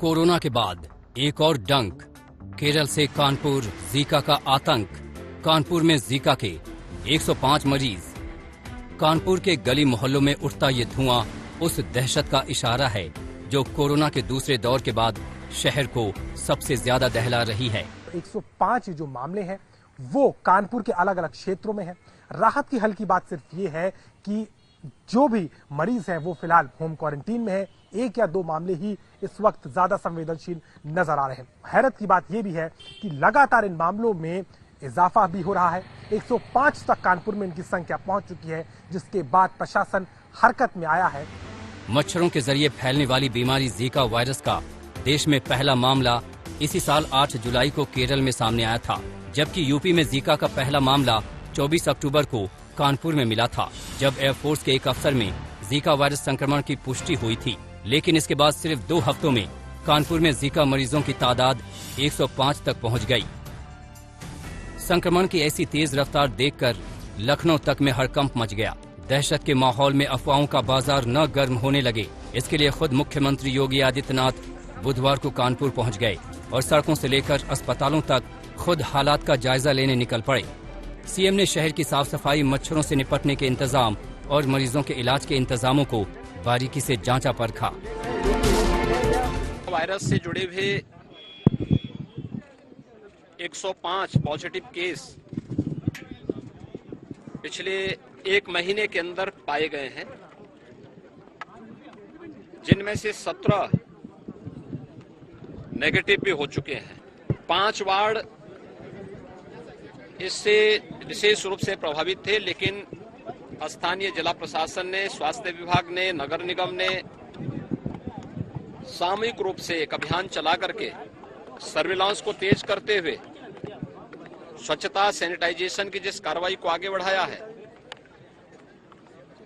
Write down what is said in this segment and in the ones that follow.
Corona के बाद एक और डंक। केरल से कानपुर, जीका का आतंक। कानपुर में जीका के 105 मरीज। कानपुर के गली मोहल्लों में उठता ये धुआं उस दहशत का इशारा है जो कोरोना के दूसरे दौर के बाद शहर को सबसे ज्यादा दहला रही है। 105 जो मामले हैं वो कानपुर के अलग अलग क्षेत्रों में है। राहत की हल्की बात सिर्फ ये है कि जो भी मरीज हैं वो फिलहाल होम क्वारंटीन में है। 1 या 2 मामले ही इस वक्त ज्यादा संवेदनशील नजर आ रहे हैं। हैरत की बात यह भी है कि लगातार इन मामलों में इजाफा भी हो रहा है। 105 तक कानपुर में इनकी संख्या पहुंच चुकी है, जिसके बाद प्रशासन हरकत में आया है। मच्छरों के जरिए फैलने वाली बीमारी जीका वायरस का देश में पहला मामला इसी साल 8 जुलाई को केरल में सामने आया था, जबकि यूपी में जीका का पहला मामला 24 अक्टूबर को कानपुर में मिला था, जब एयरफोर्स के एक अफसर में जीका वायरस संक्रमण की पुष्टि हुई थी। लेकिन इसके बाद सिर्फ 2 हफ्तों में कानपुर में जीका मरीजों की तादाद 105 तक पहुंच गई। संक्रमण की ऐसी तेज रफ्तार देखकर लखनऊ तक में हड़कंप मच गया। दहशत के माहौल में अफवाहों का बाजार न गर्म होने लगे। इसके लिए खुद मुख्यमंत्री योगी आदित्यनाथ बुधवार को कानपुर पहुंच गए और सड़कों से लेकर अस्पतालों तक खुद हालात का जायजा लेने निकल पड़े। सीएम ने शहर की साफ सफाई, मच्छरों से निपटने के इंतजाम और मरीजों के इलाज के इंतजामों को बारीकी से जांचा परखा। वायरस से जुड़े हुए 105 पॉजिटिव केस पिछले 1 महीने के अंदर पाए गए हैं, जिनमें से 17 नेगेटिव भी हो चुके हैं। 5 वार्ड इससे विशेष रूप से प्रभावित थे, लेकिन स्थानीय जिला प्रशासन ने, स्वास्थ्य विभाग ने, नगर निगम ने सामूहिक रूप से एक अभियान चला करके सर्विलांस को तेज करते हुए स्वच्छता, सैनिटाइजेशन की जिस कार्रवाई को आगे बढ़ाया है,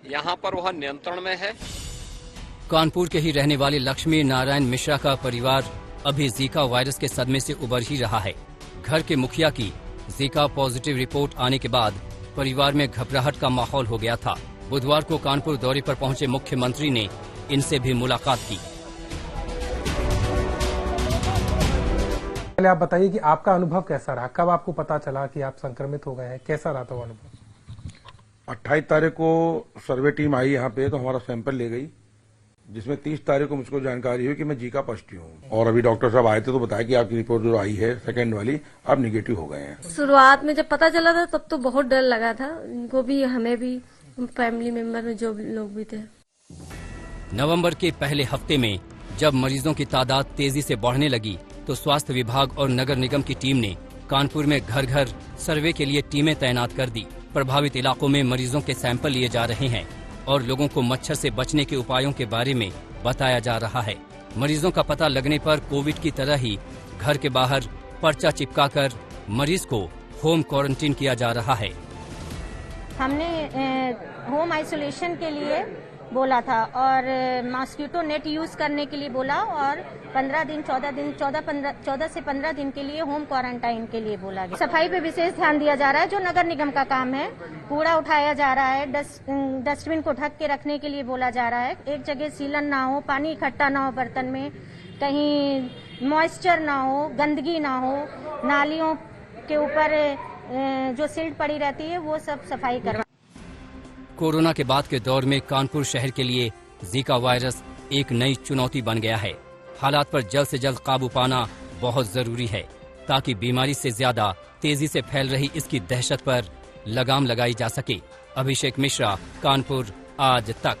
यहां पर वह नियंत्रण में है। कानपुर के ही रहने वाले लक्ष्मी नारायण मिश्रा का परिवार अभी जीका वायरस के सदमे से उबर ही रहा है। घर के मुखिया की जीका पॉजिटिव रिपोर्ट आने के बाद परिवार में घबराहट का माहौल हो गया था। बुधवार को कानपुर दौरे पर पहुंचे मुख्यमंत्री ने इनसे भी मुलाकात की। पहले आप बताइए कि आपका अनुभव कैसा रहा, कब आपको पता चला कि आप संक्रमित हो गए हैं, कैसा रहा था वो अनुभव? 28 तारीख को सर्वे टीम आई यहाँ पे, तो हमारा सैंपल ले गई, जिसमें 30 तारीख को मुझको जानकारी हुई कि मैं जीका पॉजिटिव हूँ। और अभी डॉक्टर साहब आए थे तो बताया कि आपकी रिपोर्ट जो आई है सेकेंड वाली, आप निगेटिव हो गए हैं। शुरुआत में जब पता चला था तब तो बहुत डर लगा था, इनको भी, हमें भी, फैमिली मेंबर में जो लोग भी थे। नवंबर के पहले हफ्ते में जब मरीजों की तादाद तेजी से बढ़ने लगी तो स्वास्थ्य विभाग और नगर निगम की टीम ने कानपुर में घर घर सर्वे के लिए टीमें तैनात कर दी। प्रभावित इलाकों में मरीजों के सैंपल लिए जा रहे हैं और लोगों को मच्छर से बचने के उपायों के बारे में बताया जा रहा है। मरीजों का पता लगने पर कोविड की तरह ही घर के बाहर पर्चा चिपकाकर मरीज को होम क्वारंटीन किया जा रहा है। हमने होम आइसोलेशन के लिए बोला था और मॉस्किटो नेट यूज करने के लिए बोला, और 14 से 15 दिन के लिए होम क्वारंटाइन के लिए बोला गया। सफाई पे विशेष ध्यान दिया जा रहा है, जो नगर निगम का काम है। कूड़ा उठाया जा रहा है, डस्टबिन को ढक के रखने के लिए बोला जा रहा है। एक जगह सीलन ना हो, पानी इकट्ठा ना हो बर्तन में, कहीं मॉइस्चर ना हो, गंदगी ना हो, नालियों के ऊपर जो सिल्ट पड़ी रहती है वो सब सफाई करवा। कोरोना के बाद के दौर में कानपुर शहर के लिए जीका वायरस एक नई चुनौती बन गया है। हालात पर जल्द से जल्द काबू पाना बहुत जरूरी है, ताकि बीमारी से ज्यादा तेजी से फैल रही इसकी दहशत पर लगाम लगाई जा सके। अभिषेक मिश्रा, कानपुर, आज तक।